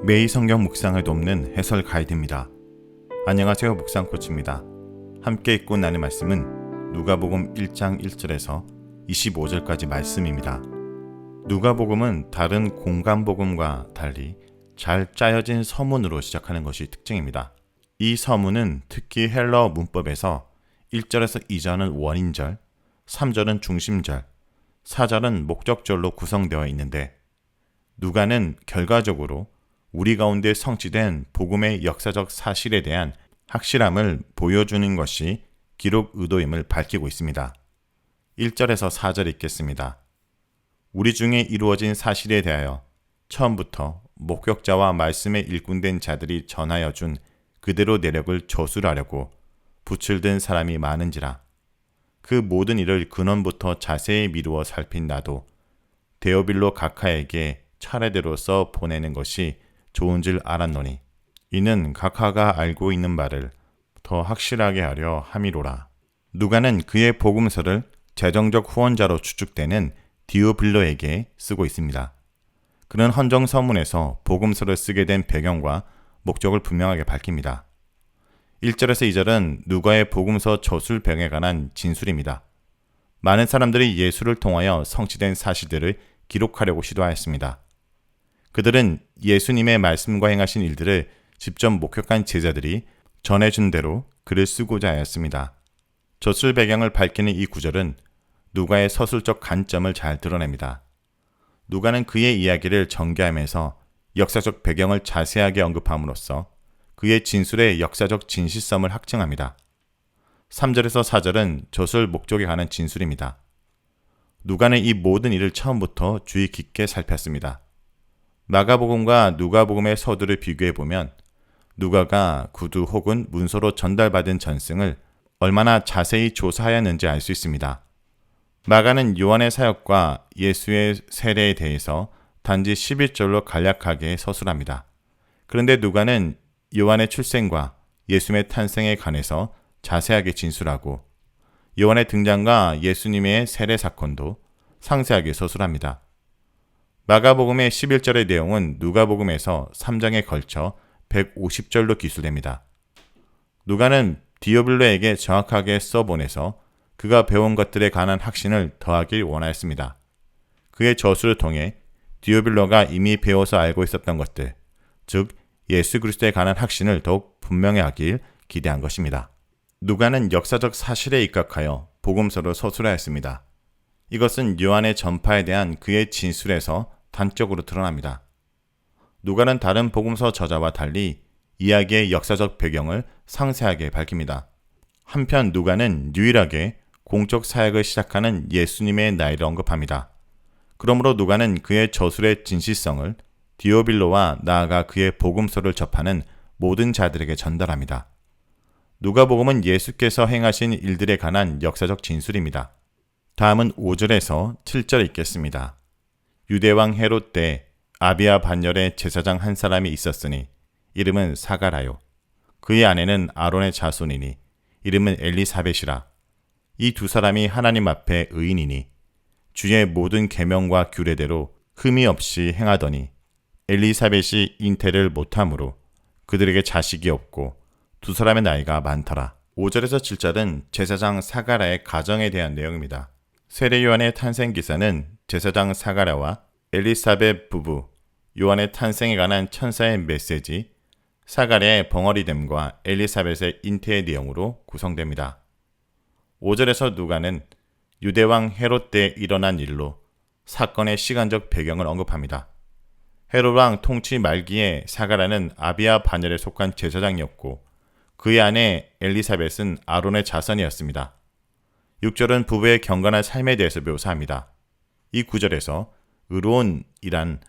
매일 성경 묵상을 돕는 해설 가이드입니다. 안녕하세요. 묵상 코치입니다. 함께 읽고 나눌 말씀은 누가복음 1장 1절에서 25절까지 말씀입니다. 누가복음은 다른 공간복음과 달리 잘 짜여진 서문으로 시작하는 것이 특징입니다. 이 서문은 특히 헬러 문법에서 1절에서 2절은 원인절, 3절은 중심절, 4절은 목적절로 구성되어 있는데 누가는 결과적으로 우리 가운데 성취된 복음의 역사적 사실에 대한 확실함을 보여주는 것이 기록 의도임을 밝히고 있습니다. 1절에서 4절 읽겠습니다. 우리 중에 이루어진 사실에 대하여 처음부터 목격자와 말씀에 일꾼된 자들이 전하여 준 그대로 내력을 저술하려고 붓을 든 사람이 많은지라. 그 모든 일을 근원부터 자세히 미루어 살핀 나도 데오빌로 각하에게 차례대로 써 보내는 것이 좋은 줄 알았노니 이는 각하가 알고 있는 바를 더 확실하게 하려 함이로라. 누가는 그의 복음서를 재정적 후원자로 추측되는 디오빌로에게 쓰고 있습니다. 그는 헌정 서문에서 복음서를 쓰게 된 배경과 목적을 분명하게 밝힙니다. 1절에서 2절은 누가의 복음서 저술 배경에 관한 진술입니다. 많은 사람들이 예수를 통하여 성취된 사실들을 기록하려고 시도하였습니다. 그들은 예수님의 말씀과 행하신 일들을 직접 목격한 제자들이 전해준 대로 글을 쓰고자 하였습니다. 저술 배경을 밝히는 이 구절은 누가의 서술적 관점을 잘 드러냅니다. 누가는 그의 이야기를 전개하면서 역사적 배경을 자세하게 언급함으로써 그의 진술의 역사적 진실성을 확증합니다. 3절에서 4절은 저술 목적에 관한 진술입니다. 누가는 이 모든 일을 처음부터 주의 깊게 살폈습니다. 마가복음과 누가복음의 서두를 비교해보면 누가가 구두 혹은 문서로 전달받은 전승을 얼마나 자세히 조사하였는지 알 수 있습니다. 마가는 요한의 사역과 예수의 세례에 대해서 단지 11절로 간략하게 서술합니다. 그런데 누가는 요한의 출생과 예수님의 탄생에 관해서 자세하게 진술하고 요한의 등장과 예수님의 세례 사건도 상세하게 서술합니다. 마가복음의 11절의 내용은 누가복음에서 3장에 걸쳐 150절로 기술됩니다. 누가는 디오빌로에게 정확하게 써보내서 그가 배운 것들에 관한 확신을 더하길 원하였습니다. 그의 저술을 통해 디오빌로가 이미 배워서 알고 있었던 것들, 즉 예수 그리스도에 관한 확신을 더욱 분명히 하길 기대한 것입니다. 누가는 역사적 사실에 입각하여 복음서로 서술하였습니다. 이것은 요한의 전파에 대한 그의 진술에서 단적으로 드러납니다. 누가는 다른 복음서 저자와 달리 이야기의 역사적 배경을 상세하게 밝힙니다. 한편 누가는 유일하게 공적 사역을 시작하는 예수님의 나이를 언급합니다. 그러므로 누가는 그의 저술의 진실성을 디오빌로와 나아가 그의 복음서를 접하는 모든 자들에게 전달합니다. 누가복음은 예수께서 행하신 일들에 관한 역사적 진술입니다. 다음은 5절에서 7절 읽겠습니다. 유대왕 헤롯 때 아비야 반열에 제사장 한 사람이 있었으니 이름은 사가라요. 그의 아내는 아론의 자손이니 이름은 엘리사벳이라. 이 두 사람이 하나님 앞에 의인이니 주의 모든 계명과 규례대로 흠이 없이 행하더니 엘리사벳이 잉태를 못함으로 그들에게 자식이 없고 두 사람의 나이가 많더라. 5절에서 7절은 제사장 사가라의 가정에 대한 내용입니다. 세례 요한의 탄생 기사는 제사장 사가랴와 엘리사벳 부부 요한의 탄생에 관한 천사의 메시지, 사가랴의 벙어리됨과 엘리사벳의 잉태의 내용으로 구성됩니다. 5절에서 누가는 유대왕 헤롯 때 일어난 일로 사건의 시간적 배경을 언급합니다. 헤롯 왕 통치 말기에 사가랴는 아비야 반열에 속한 제사장이었고 그의 아내 엘리사벳은 아론의 자손이었습니다. 6절은 부부의 경건한 삶에 대해서 묘사합니다. 이 구절에서 의로운이란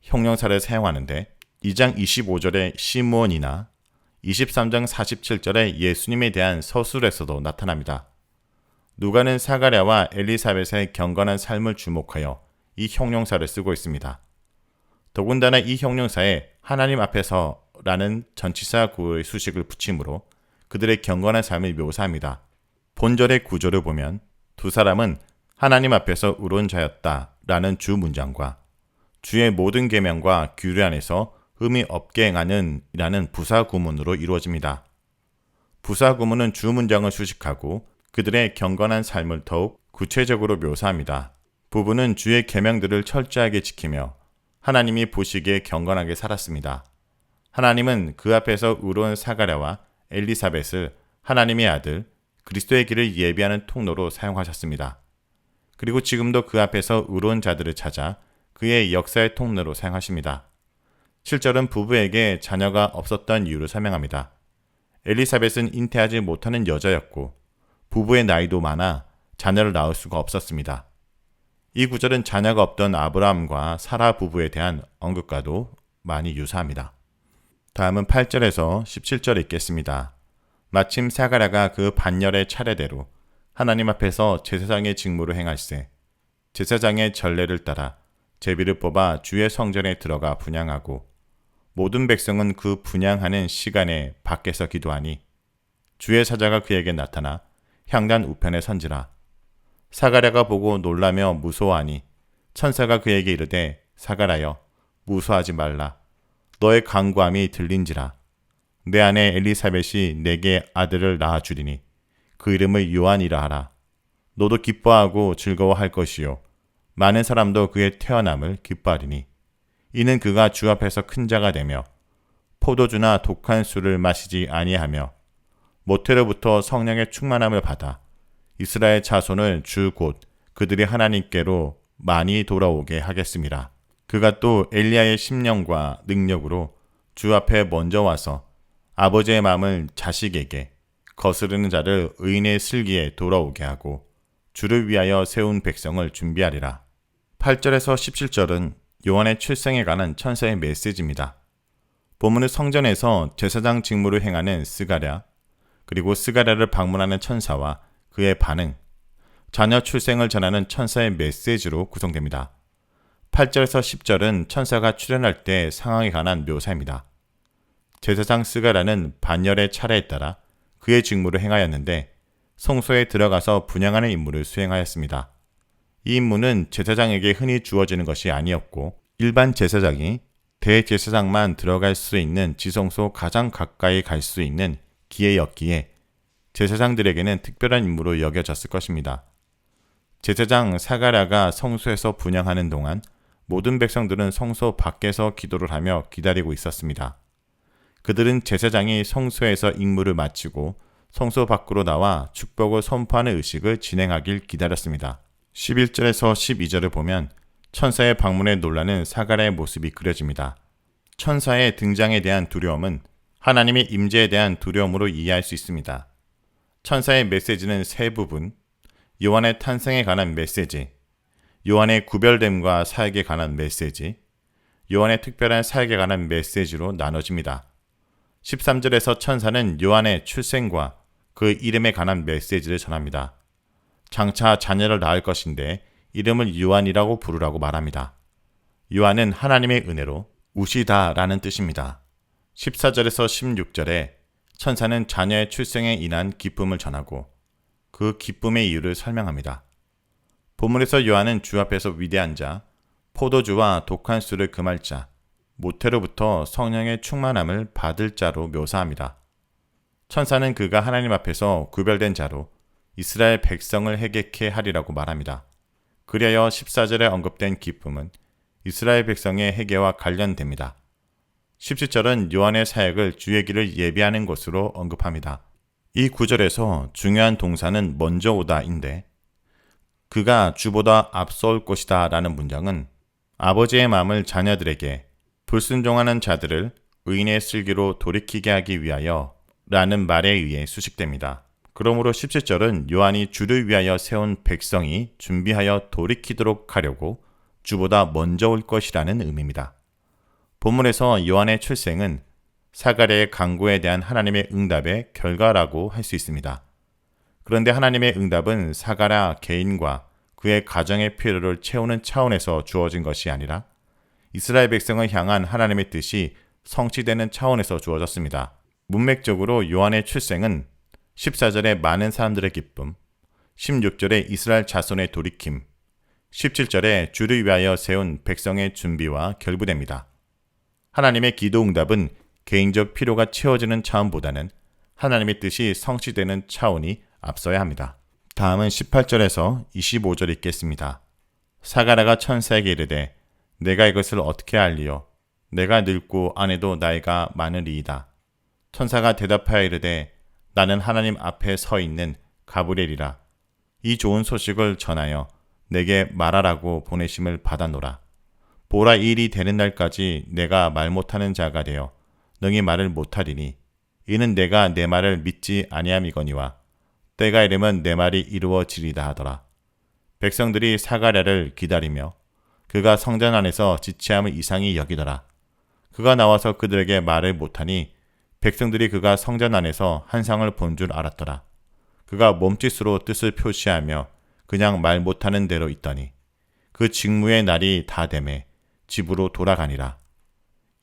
형용사를 사용하는데 2장 25절의 시므온이나 23장 47절의 예수님에 대한 서술에서도 나타납니다. 누가는 사가랴와 엘리사벳의 경건한 삶을 주목하여 이 형용사를 쓰고 있습니다. 더군다나 이 형용사에 하나님 앞에서라는 전치사 구의 수식을 붙임으로 그들의 경건한 삶을 묘사합니다. 본절의 구조를 보면 두 사람은 하나님 앞에서 의로운 자였다 라는 주 문장과 주의 모든 계명과 규례 안에서 흠이 없게 행하는 이라는 부사 구문으로 이루어집니다. 부사 구문은 주 문장을 수식하고 그들의 경건한 삶을 더욱 구체적으로 묘사합니다. 부부는 주의 계명들을 철저하게 지키며 하나님이 보시기에 경건하게 살았습니다. 하나님은 그 앞에서 의로운 사가랴와 엘리사벳을 하나님의 아들 그리스도의 길을 예비하는 통로로 사용하셨습니다. 그리고 지금도 그 앞에서 의로운 자들을 찾아 그의 역사의 통로로 사용하십니다. 7절은 부부에게 자녀가 없었던 이유를 설명합니다. 엘리사벳은 잉태하지 못하는 여자였고 부부의 나이도 많아 자녀를 낳을 수가 없었습니다. 이 구절은 자녀가 없던 아브라함과 사라 부부에 대한 언급과도 많이 유사합니다. 다음은 8절에서 17절 읽겠습니다. 마침 사가랴가 그 반열의 차례대로 하나님 앞에서 제사장의 직무를 행할세 제사장의 전례를 따라 제비를 뽑아 주의 성전에 들어가 분향하고 모든 백성은 그 분향하는 시간에 밖에서 기도하니 주의 사자가 그에게 나타나 향단 우편에 선지라. 사가랴가 보고 놀라며 무서워하니 천사가 그에게 이르되 사가랴여 무서워하지 말라. 너의 간구함이 들린지라. 내 아내 엘리사벳이 내게 아들을 낳아주리니 그 이름을 요한이라 하라. 너도 기뻐하고 즐거워할 것이요 많은 사람도 그의 태어남을 기뻐하리니 이는 그가 주 앞에서 큰 자가 되며 포도주나 독한 술을 마시지 아니하며 모태로부터 성령의 충만함을 받아 이스라엘 자손을 주 곧 그들이 하나님께로 많이 돌아오게 하겠습니다. 그가 또 엘리야의 심령과 능력으로 주 앞에 먼저 와서 아버지의 마음을 자식에게 거스르는 자를 의인의 슬기에 돌아오게 하고 주를 위하여 세운 백성을 준비하리라. 8절에서 17절은 요한의 출생에 관한 천사의 메시지입니다. 본문은 성전에서 제사장 직무를 행하는 스가랴, 그리고 스가랴를 방문하는 천사와 그의 반응, 자녀 출생을 전하는 천사의 메시지로 구성됩니다. 8절에서 10절은 천사가 출현할 때 상황에 관한 묘사입니다. 제사장 스가랴는 반열의 차례에 따라 그의 직무를 행하였는데 성소에 들어가서 분향하는 임무를 수행하였습니다. 이 임무는 제사장에게 흔히 주어지는 것이 아니었고 일반 제사장이 대제사장만 들어갈 수 있는 지성소 가장 가까이 갈 수 있는 기회였기에 제사장들에게는 특별한 임무로 여겨졌을 것입니다. 제사장 사가랴가 성소에서 분향하는 동안 모든 백성들은 성소 밖에서 기도를 하며 기다리고 있었습니다. 그들은 제사장이 성소에서 임무를 마치고 성소 밖으로 나와 축복을 선포하는 의식을 진행하길 기다렸습니다. 11절에서 12절을 보면 천사의 방문에 놀라는 사가랴의 모습이 그려집니다. 천사의 등장에 대한 두려움은 하나님의 임재에 대한 두려움으로 이해할 수 있습니다. 천사의 메시지는 세 부분, 요한의 탄생에 관한 메시지, 요한의 구별됨과 사역에 관한 메시지, 요한의 특별한 사역에 관한 메시지로 나눠집니다. 13절에서 천사는 요한의 출생과 그 이름에 관한 메시지를 전합니다. 장차 자녀를 낳을 것인데 이름을 요한이라고 부르라고 말합니다. 요한은 하나님의 은혜로 우시다라는 뜻입니다. 14절에서 16절에 천사는 자녀의 출생에 인한 기쁨을 전하고 그 기쁨의 이유를 설명합니다. 본문에서 요한은 주 앞에서 위대한 자, 포도주와 독한 술을 금할 자, 모태로부터 성령의 충만함을 받을 자로 묘사합니다. 천사는 그가 하나님 앞에서 구별된 자로 이스라엘 백성을 회개케 하리라고 말합니다. 그리하여 14절에 언급된 기쁨은 이스라엘 백성의 회개와 관련됩니다. 17절은 요한의 사역을 주의 길을 예비하는 것으로 언급합니다. 이 구절에서 중요한 동사는 먼저 오다인데 그가 주보다 앞서올 것이다 라는 문장은 아버지의 마음을 자녀들에게 불순종하는 자들을 의인의 슬기로 돌이키게 하기 위하여 라는 말에 의해 수식됩니다. 그러므로 17절은 요한이 주를 위하여 세운 백성이 준비하여 돌이키도록 하려고 주보다 먼저 올 것이라는 의미입니다. 본문에서 요한의 출생은 사가랴의 간구에 대한 하나님의 응답의 결과라고 할 수 있습니다. 그런데 하나님의 응답은 사가랴 개인과 그의 가정의 필요를 채우는 차원에서 주어진 것이 아니라 이스라엘 백성을 향한 하나님의 뜻이 성취되는 차원에서 주어졌습니다. 문맥적으로 요한의 출생은 14절에 많은 사람들의 기쁨, 16절에 이스라엘 자손의 돌이킴, 17절에 주를 위하여 세운 백성의 준비와 결부됩니다. 하나님의 기도 응답은 개인적 필요가 채워지는 차원보다는 하나님의 뜻이 성취되는 차원이 앞서야 합니다. 다음은 18절에서 25절 읽겠습니다. 사가랴가 천사에게 이르되 내가 이것을 어떻게 알리요? 내가 늙고 아내도 나이가 많으리이다. 천사가 대답하여 이르되 나는 하나님 앞에 서 있는 가브리엘이라. 이 좋은 소식을 전하여 내게 말하라고 보내심을 받아노라. 보라, 이 일이 되는 날까지 내가 말 못하는 자가 되어 능히 말을 못하리니 이는 내가 내 말을 믿지 아니함이거니와 때가 이르면 내 말이 이루어지리다 하더라. 백성들이 사가랴를 기다리며 그가 성전 안에서 지체함을 이상히 여기더라. 그가 나와서 그들에게 말을 못하니 백성들이 그가 성전 안에서 한상을 본 줄 알았더라. 그가 몸짓으로 뜻을 표시하며 그냥 말 못하는 대로 있더니 그 직무의 날이 다 되매 집으로 돌아가니라.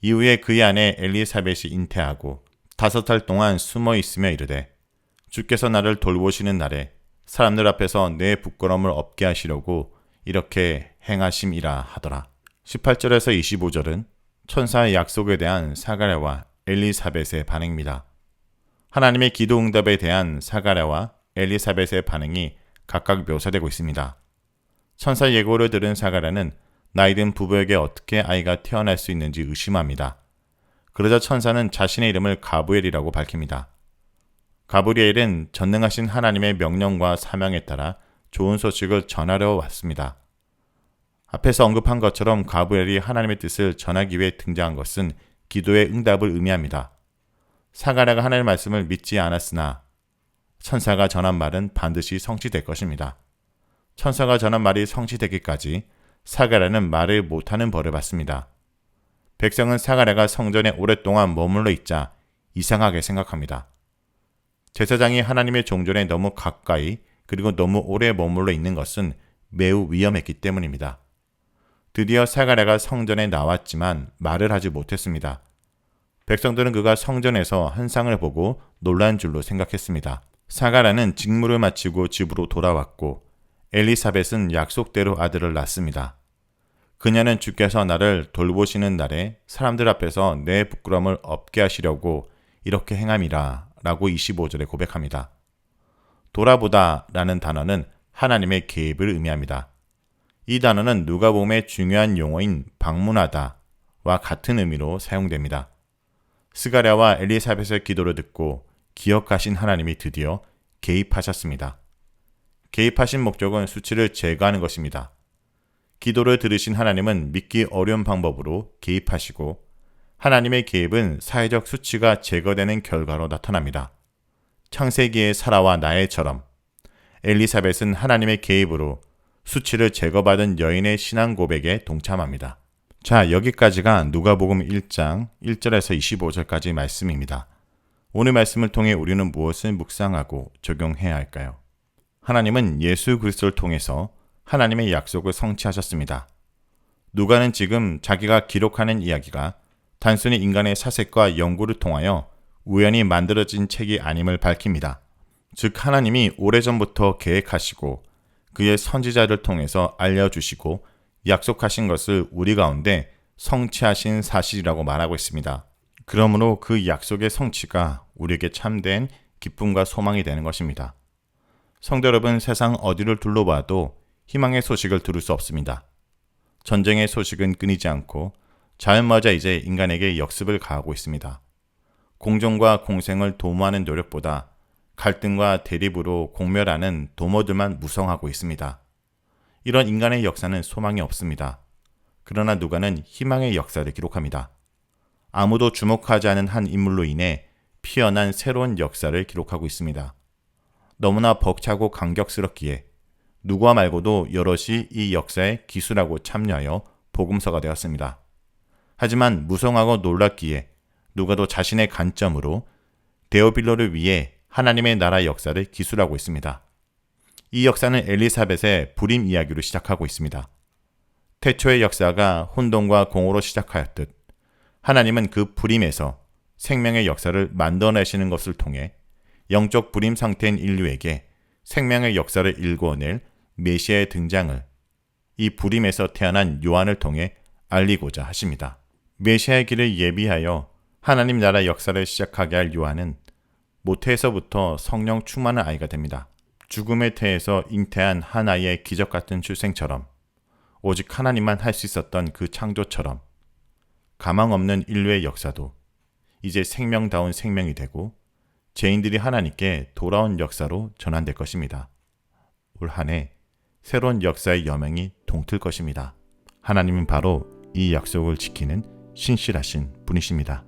이후에 그의 아내 엘리사벳이 잉태하고 5달 동안 숨어 있으며 이르되 주께서 나를 돌보시는 날에 사람들 앞에서 내 부끄러움을 없게 하시려고 이렇게 행하심이라 하더라. 18절에서 25절은 천사의 약속에 대한 사가랴와 엘리사벳의 반응입니다. 하나님의 기도 응답에 대한 사가랴와 엘리사벳의 반응이 각각 묘사되고 있습니다. 천사 예고를 들은 사가랴는 나이든 부부에게 어떻게 아이가 태어날 수 있는지 의심합니다. 그러자 천사는 자신의 이름을 가브리엘이라고 밝힙니다. 가브리엘은 전능하신 하나님의 명령과 사명에 따라 좋은 소식을 전하려 왔습니다. 앞에서 언급한 것처럼 가브리엘이 하나님의 뜻을 전하기 위해 등장한 것은 기도의 응답을 의미합니다. 사가랴가 하나님의 말씀을 믿지 않았으나 천사가 전한 말은 반드시 성취될 것입니다. 천사가 전한 말이 성취되기까지 사가랴는 말을 못하는 벌을 받습니다. 백성은 사가랴가 성전에 오랫동안 머물러 있자 이상하게 생각합니다. 제사장이 하나님의 종전에 너무 가까이 그리고 너무 오래 머물러 있는 것은 매우 위험했기 때문입니다. 드디어 사가랴가 성전에 나왔지만 말을 하지 못했습니다. 백성들은 그가 성전에서 한상을 보고 놀란 줄로 생각했습니다. 사가랴는 직무를 마치고 집으로 돌아왔고 엘리사벳은 약속대로 아들을 낳습니다. 그녀는 주께서 나를 돌보시는 날에 사람들 앞에서 내 부끄러움을 없게 하시려고 이렇게 행함이라 라고 25절에 고백합니다. 돌아보다 라는 단어는 하나님의 개입을 의미합니다. 이 단어는 누가복음의 중요한 용어인 방문하다 와 같은 의미로 사용됩니다. 스가랴와 엘리사벳의 기도를 듣고 기억하신 하나님이 드디어 개입하셨습니다. 개입하신 목적은 수치를 제거하는 것입니다. 기도를 들으신 하나님은 믿기 어려운 방법으로 개입하시고 하나님의 개입은 사회적 수치가 제거되는 결과로 나타납니다. 창세기의 사라와 나엘처럼 엘리사벳은 하나님의 개입으로 수치를 제거받은 여인의 신앙 고백에 동참합니다. 자, 여기까지가 누가복음 1장 1절에서 25절까지 말씀입니다. 오늘 말씀을 통해 우리는 무엇을 묵상하고 적용해야 할까요? 하나님은 예수 그리스도를 통해서 하나님의 약속을 성취하셨습니다. 누가는 지금 자기가 기록하는 이야기가 단순히 인간의 사색과 연구를 통하여 우연히 만들어진 책이 아님을 밝힙니다. 즉 하나님이 오래전부터 계획하시고 그의 선지자를 통해서 알려주시고 약속하신 것을 우리 가운데 성취하신 사실이라고 말하고 있습니다. 그러므로 그 약속의 성취가 우리에게 참된 기쁨과 소망이 되는 것입니다. 성도 여러분, 세상 어디를 둘러봐도 희망의 소식을 들을 수 없습니다. 전쟁의 소식은 끊이지 않고 자연마저 이제 인간에게 역습을 가하고 있습니다. 공존과 공생을 도모하는 노력보다 갈등과 대립으로 공멸하는 도모들만 무성하고 있습니다. 이런 인간의 역사는 소망이 없습니다. 그러나 누가는 희망의 역사를 기록합니다. 아무도 주목하지 않은 한 인물로 인해 피어난 새로운 역사를 기록하고 있습니다. 너무나 벅차고 감격스럽기에 누가 말고도 여럿이 이 역사에 기술하고 참여하여 복음서가 되었습니다. 하지만 무성하고 놀랍기에 누가도 자신의 관점으로 데오빌로를 위해 하나님의 나라 역사를 기술하고 있습니다. 이 역사는 엘리사벳의 불임 이야기로 시작하고 있습니다. 태초의 역사가 혼돈과 공허로 시작하였듯 하나님은 그 불임에서 생명의 역사를 만들어내시는 것을 통해 영적 불임 상태인 인류에게 생명의 역사를 일궈낼 메시아의 등장을 이 불임에서 태어난 요한을 통해 알리고자 하십니다. 메시아의 길을 예비하여 하나님 나라 역사를 시작하게 할 요한은 모태에서부터 성령 충만한 아이가 됩니다. 죽음의 태에서 잉태한 한 아이의 기적 같은 출생처럼, 오직 하나님만 할 수 있었던 그 창조처럼 가망 없는 인류의 역사도 이제 생명다운 생명이 되고 죄인들이 하나님께 돌아온 역사로 전환될 것입니다. 올 한 해 새로운 역사의 여명이 동틀 것입니다. 하나님은 바로 이 약속을 지키는 신실하신 분이십니다.